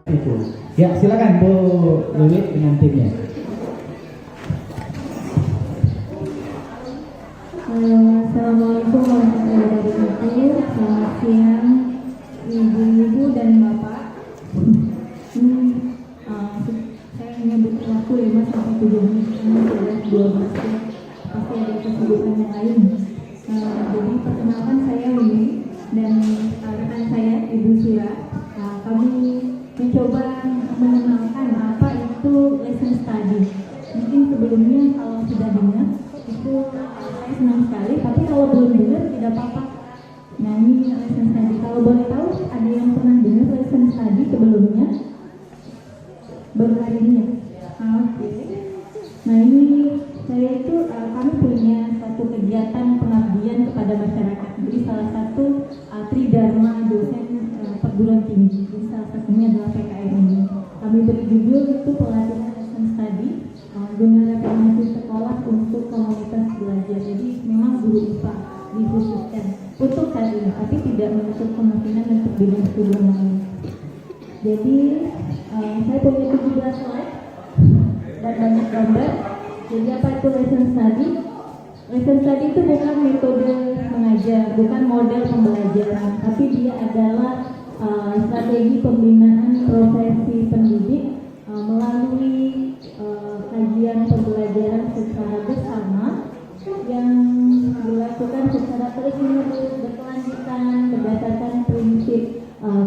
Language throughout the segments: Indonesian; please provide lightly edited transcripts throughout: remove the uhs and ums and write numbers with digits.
Itu. Ya, silakan Bu Wiwit dengan timnya. Assalamualaikum warahmatullahi wabarakatuh. Selamat siang ibu-ibu dan bapak. Saya menyebut waktu 5 sampai 7 menit karena sudah 12 ya. Pasti ada kesibukan yang lain. Jadi perkenalkan saya Wiwi dan rekan saya Ibu Sira. Kami mencoba mengenalkan apa itu lesson study. Mungkin sebelumnya kalau sudah dengar itu saya senang sekali, tapi kalau belum dengar tidak apa-apa. Nah, ini lesson study. Kalau boleh tahu, ada yang pernah dengar lesson study sebelumnya? Baru hari ini ya? Oke. Nah, ini saya itu kami punya satu kegiatan pengabdian kepada masyarakat. Jadi salah satu tridharma dosen perguruan tinggi. Jadi salah satunya adalah PKN ini. Kami beri judul itu pelatihan lesson study guna reformasi sekolah untuk komunitas belajar. Jadi memang guru IPA dikhususkan untuk hal ini, tapi tidak menutup kemungkinan untuk bidang studi lain. Jadi saya punya 17 slide dan banyak gambar. Jadi apa itu lesson study? Lesson study itu bukan metode mengajar, bukan model pembelajaran, tapi dia adalah strategi pembinaan profesi pendidik melalui kajian pembelajaran secara bersama yang dilakukan secara terus-menerus berkelanjutan berdasarkan prinsip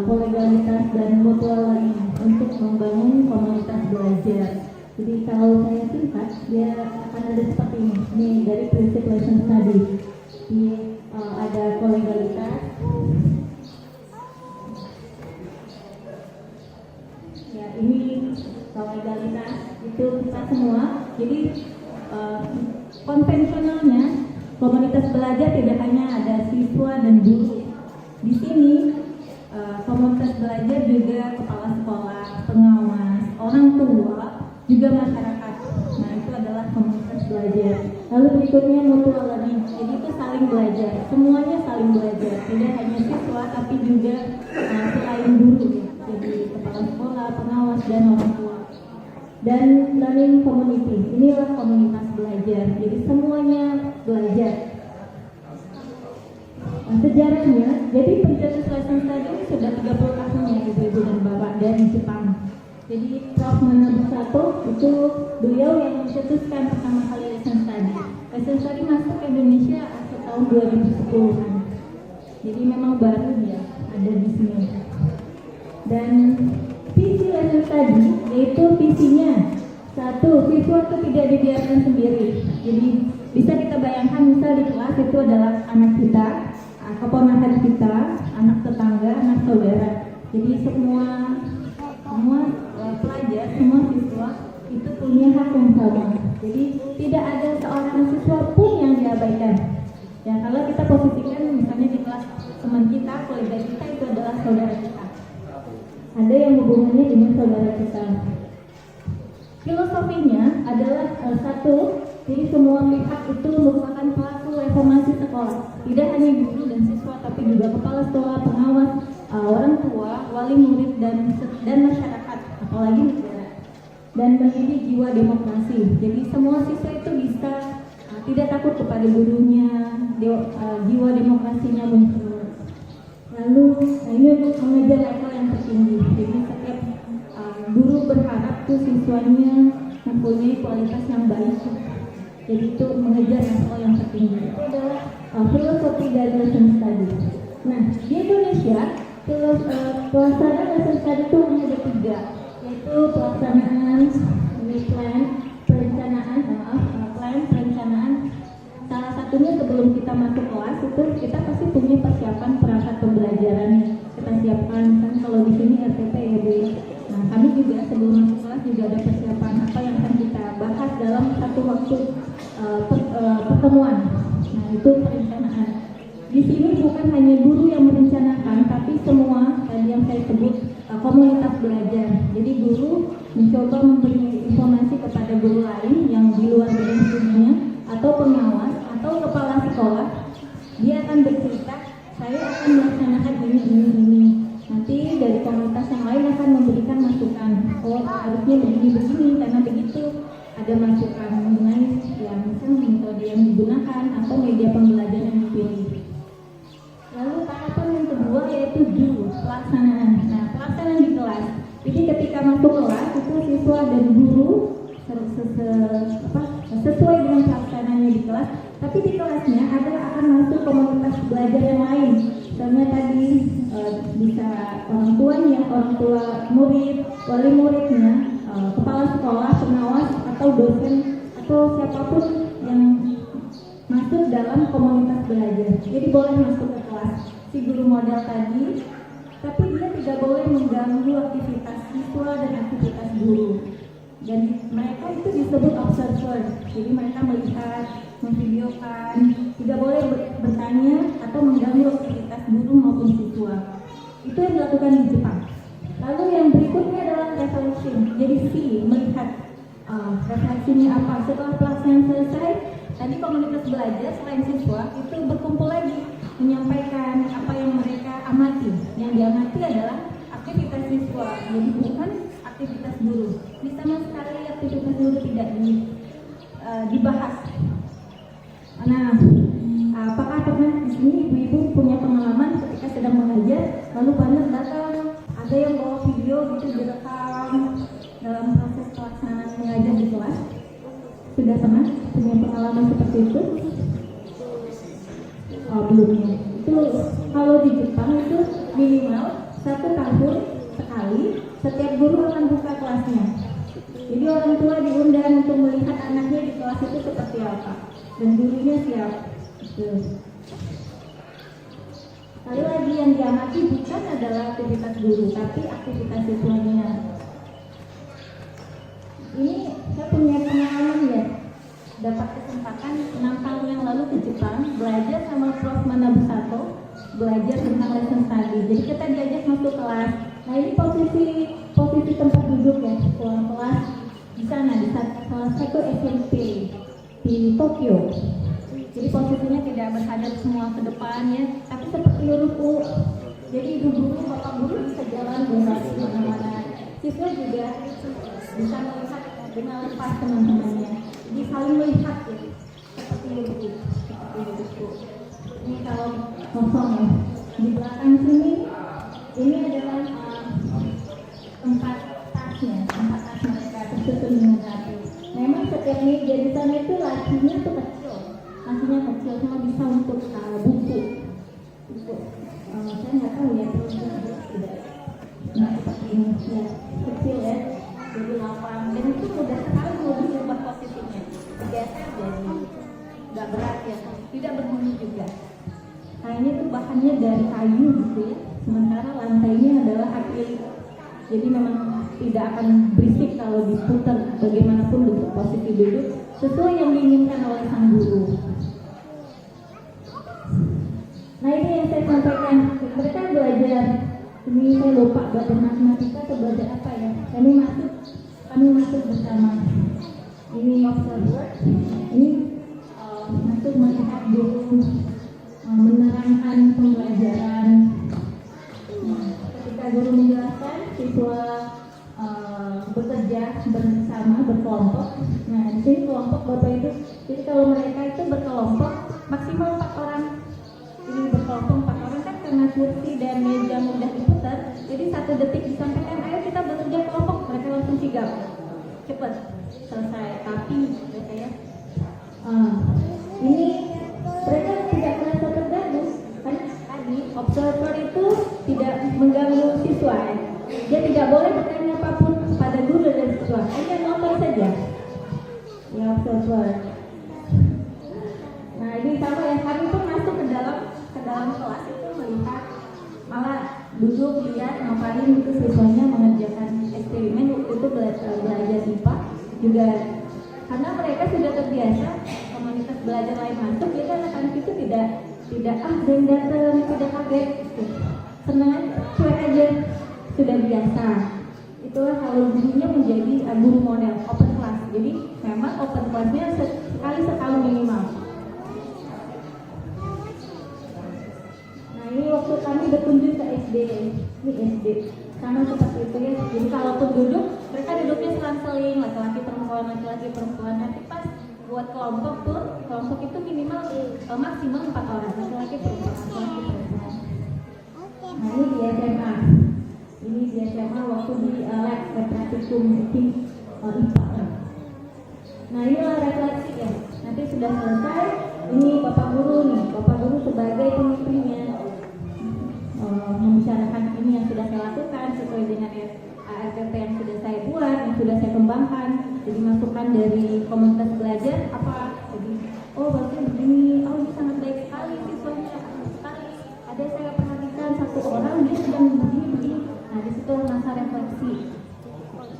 kolegalitas dan mutual learning untuk membangun komunitas belajar. Jadi kalau saya singkat, dia akan ada seperti ini. Ini dari prinsip lesson study. Ini ada kolegalitas. Ya, ini kolegalitas itu kita semua. Jadi konvensionalnya komunitas belajar tidak hanya ada siswa dan guru. Di sini komunitas belajar juga kepala sekolah, pengawas, orang tua, juga masyarakat. Nah, itu adalah komunitas belajar. Lalu berikutnya mutual learning. Jadi itu saling belajar. Semuanya saling belajar. Tidak hanya siswa tapi juga selain guru. Jadi kepala sekolah, pengawas, dan orang tua. Dan learning community. Inilah komunitas belajar. Jadi semuanya belajar. Sejarahnya, jadi pencetus lesson study ini sudah 30 tahun ya ibu-ibu dan bapak dari Jepang. Jadi Prof. Manabu itu beliau yang mencetuskan pertama kali lesson study. Lesson study masuk ke Indonesia tahun 2010-an. Jadi memang baru ya ada di sini. Dan visi lesson study yaitu visinya satu, siswa itu tidak dibiarkan sendiri. Jadi bisa kita bayangkan misal di kelas itu adalah anak kita, keponakan kita, anak tetangga, anak saudara. Jadi semua pelajar, semua siswa itu punya hak yang sama. Jadi tidak ada seorang siswa pun yang diabaikan. Ya, kalau kita posisikan misalnya di kelas teman kita, kolega kita itu adalah saudara kita. Ada yang hubungannya dengan saudara kita. Filosofinya adalah satu, jadi semua pihak itu merupakan pelaku reformasi sekolah. Tidak hanya guru dan siswa, tapi juga kepala sekolah, pengawas, orang tua, wali murid dan masyarakat, apalagi negara. Dan mendidik jiwa demokrasi. Jadi semua siswa itu bisa tidak takut kepada gurunya, jiwa demokrasinya muncul. Lalu ini untuk mengejar level yang tertinggi. Jadi setiap guru berharap tuh siswanya mempunyai kualitas yang baik. Jadi itu mengejar level yang tertinggi. Itu adalah filosofi dari lesson study. Nah, di Indonesia pelaksanaan lesson study itu hanya ada 3, yaitu pelaksanaan perencanaan. Salah satunya sebelum kita masuk kelas itu kita pasti punya persiapan perangkat pembelajaran kita siapkan kan kalau di sini RTP ya Bu. Nah, kami juga sebelum masuk kelas juga ada persiapan apa yang akan kita bahas dalam satu waktu pertemuan. Nah, itu perencanaan. Di sini bukan hanya guru yang merencanakan, tapi semua tadi yang saya sebut komunitas belajar. Jadi guru mencoba memberi informasi kepada guru lain yang di luar bidang studinya atau pengawas atau kepala sekolah. Dia akan bercerita, saya akan melaksanakan ini. Nanti dari komunitas yang lain akan memberikan masukan ada masukan mengenai yang misalnya metode yang digunakan atau media pembelajaran yang dipilih. Lalu tahapan yang kedua yaitu pelaksanaan. Nah, pelaksanaan di kelas. Jadi ketika masuk kelas itu siswa dan guru sesuai dengan pelaksanaannya di kelas. Tapi di kelasnya akan masuk komunitas belajar yang lain. Misalnya tadi bisa orang tuanya, orang tua murid, wali muridnya, kepala sekolah, pengawas atau dosen atau siapapun yang masuk dalam komunitas belajar. Jadi boleh masuk ke kelas si guru model tadi, tapi dia tidak boleh mengganggu aktivitas siswa dan aktivitas guru. Dan mereka itu disebut observer. Jadi mereka melihat, memvideokan, tidak boleh bertanya atau mengganggu aktivitas guru maupun siswa. Itu yang dilakukan di Jepang. Lalu yang berikutnya adalah reflection. Jadi melihat refleksinya apa. Setelah pelaksanaan selesai, tadi komunitas belajar selain siswa itu berkumpul lagi menyampaikan apa yang mereka amati. Yang diamati adalah aktivitas siswa, jadi bukan aktivitas guru. Di sama sekali aktivitas guru tidak dibahas. Nah, apakah pernah di sini ibu-ibu punya pengalaman ketika sedang mengajar, lalu panel datang, ada yang bawa video gitu direkam dalam proses pelaksanaan mengajar di kelas? Sudah pernah punya pengalaman seperti itu? Belumnya. Itu kalau di Jepang itu minimal 1 tahun sekali setiap guru akan buka kelasnya. Jadi orang tua diundang untuk melihat anaknya di kelas itu seperti apa dan gurunya siap. Lalu lagi yang diamati bukan adalah aktivitas guru, tapi aktivitas siswanya. Ini saya punya pengalaman ya, dapat kesempatan 6 tahun yang lalu ke Jepang belajar sama Prof. Manabu Sato, belajar tentang lesson study. Jadi kita diajak masuk kelas. Nah ini posisi tempat duduk ya, ruang kelas di sana di salah satu SMP di Tokyo. Jadi posisinya tidak berhadap semua ke depan ya, tapi seperti ruku. Jadi ibu guru, bapak guru bisa jalan bebas kemana-mana. Siswa juga bisa melihat dengan lepas teman-temannya. Jadi saling melihat ya, seperti ruku. Ini kalau kosong ya. Di belakang sini ini adalah tempat tasnya, tempat tas mereka tersusun dengan rapi. Memang setiap meja di sana itu lacinya tuh kecil, cuma bisa untuk buku. Saya nggak tahu ya terus tidak. Nah seperti ini ya, kecil ya, jadi lapang dan itu mudah sekali mau diubah posisinya. Biasa jadi nggak berat ya, tidak berbunyi juga. Nah ini tuh bahannya dari kayu gitu ya, sementara lantainya adalah akrilik. Jadi memang tidak akan berisik kalau diputar bagaimanapun bentuk posisi duduk sesuai yang diinginkan oleh sang guru. Nah ini yang saya sampaikan, mereka belajar, ini saya lupa belajar matematika atau belajar apa ya. Kami masuk bersama. Ini observer, ini masuk melihat guru menerangkan pembelajaran. Nah, ketika guru menjelaskan, siswa bekerja bersama, berkelompok. Nah, di sini kelompok Bapak itu, jadi kalau mereka itu berkelompok maksimal 4 orang. Ini berkelompok 4 orang kan karena kursi dan meja mudah diputar, jadi 1 detik disampaikan, ayo kita bekerja kelompok, mereka langsung sigap, cepat selesai. Tapi mereka ya, ini mereka tidak merasa terganggu kan tadi observer itu tidak mengganggu siswa. Dia tidak boleh bertanya apapun pada guru dan siswa, hanya nonton saja ya observer. Nah ini sama ya, kami pun masuk ke dalam kelas itu melihat, malah duduk lihat ngapain itu siswanya mengerjakan eksperimen. Waktu itu belajar IPA juga, karena mereka sudah terbiasa komunitas belajar lain masuk, jadi anak-anak itu tidak dan datang, tidak kaget gitu. Senang, cuek aja, sudah biasa. Itulah kalau gurunya menjadi guru model open class. Jadi memang open classnya sekali setahun minimal. Nah ini waktu kami berkunjung ke SD, ini SD sama seperti itu ya. Jadi kalaupun duduk, mereka duduk duduknya selang-seling, laki-laki perempuan. Nanti pas buat kelompok pun, kelompok itu minimal maksimal 4 orang, laki-laki perempuan. Nah ini di SMA. Ini di SMA waktu di lab praktikum di IPA. Nah inilah refleksi ya. Nanti sudah selesai. Ini Bapak Guru nih. Bapak Guru sebagai pemimpinnya membicarakan ini yang sudah saya lakukan sesuai dengan RPP yang sudah saya buat, yang sudah saya kembangkan. Jadi masukan dari komunitas belajar apa? Jadi oh berarti begini. Oh ini sangat baik sekali siswanya, sangat sekali. Ada saya perhatikan satu orang dia sedang begini. Nah di situ masa refleksi.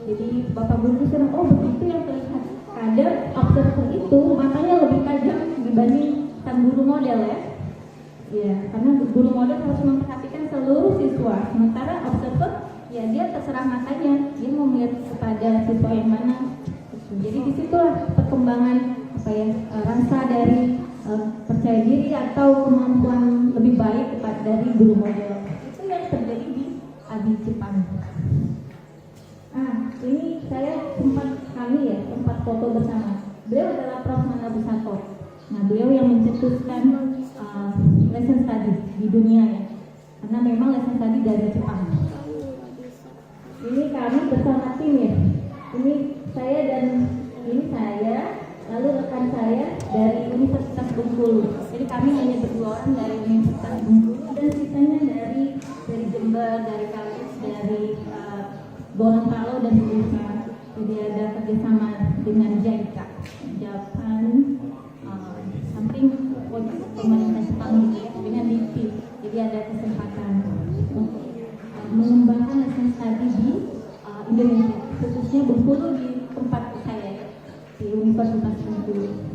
Jadi Bapak Guru sedang oh begitu yang terlihat. Kadang observer itu matanya lebih tajam dibanding sang guru model ya. Ya, karena guru model harus memperhatikan seluruh siswa. Sementara observer ya dia terserah matanya, dia mau melihat kepada siswa yang mana. Jadi disitulah perkembangan apa ya rasa dari percaya diri atau kemampuan lebih baik dari guru model. Itu yang terjadi di Abi Jepang. Ini saya sempat foto bersama. Beliau adalah Prof. Mana Busato. Nah, beliau yang mencetuskan lesson study di dunia ya. Karena memang lesson study dari Jepang. Ini kami bersama tim ya. Ini saya dan ini saya, lalu rekan saya dari Universitas Bengkulu. Jadi kami hanya berdua orang dari Universitas Bengkulu dan sisanya dari Jember, dari Kalis, dari Gorontalo dan seterusnya. Jadi ada kerjasama dengan JICA, Japan, samping pemerintah Jepang gitu ya, dengan DIP. Jadi ada kesempatan untuk mengembangkan lesson study di Indonesia, khususnya Bengkulu di tempat saya di Universitas Bengkulu.